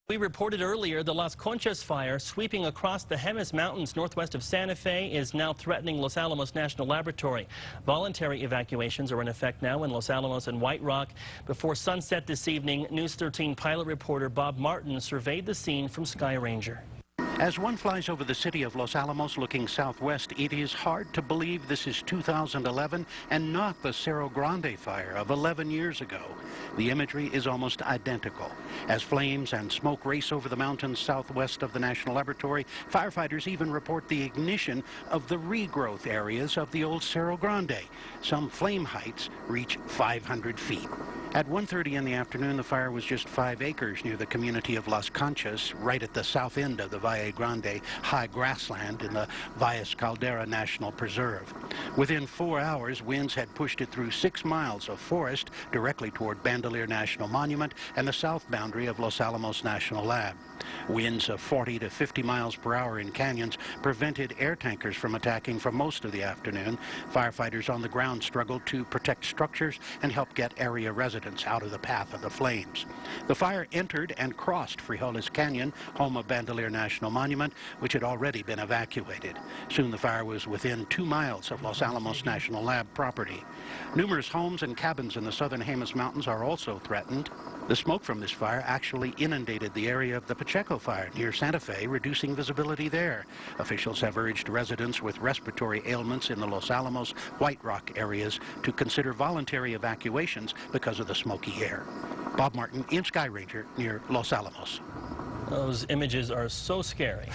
We reported earlier the Las Conchas fire sweeping across the Jemez Mountains northwest of Santa Fe is now threatening Los Alamos National Laboratory. Voluntary evacuations are in effect now in Los Alamos and White Rock. Before sunset this evening, News 13 pilot reporter Bob Martin surveyed the scene from Sky Ranger. As one flies over the city of Los Alamos looking southwest, it is hard to believe this is 2011 and not the Cerro Grande fire of 11 years ago. The imagery is almost identical. As flames and smoke race over the mountains southwest of the National Laboratory, firefighters even report the ignition of the regrowth areas of the old Cerro Grande. Some flame heights reach 500 feet. At 1:30 in the afternoon, the fire was just 5 acres near the community of Las Conchas, right at the south end of the Valle Grande high grassland in the Valles Caldera National Preserve. Within 4 hours, winds had pushed it through 6 miles of forest directly toward Bandelier National Monument and the south boundary of Los Alamos National Lab. Winds of 40 to 50 miles per hour in canyons prevented air tankers from attacking for most of the afternoon. Firefighters on the ground struggled to protect structures and help get area residents out of the path of the flames. The fire entered and crossed Frijoles Canyon, home of Bandelier National Monument, which had already been evacuated. Soon the fire was within 2 miles of Los Alamos National Lab property. Numerous homes and cabins in the southern Jemez Mountains are also threatened. The smoke from this fire actually inundated the area of the Pacheco fire near Santa Fe, reducing visibility there. Officials have urged residents with respiratory ailments in the Los Alamos, White Rock areas to consider voluntary evacuations because of the smoky air. Bob Martin in Sky Ranger near Los Alamos. Those images are so scary.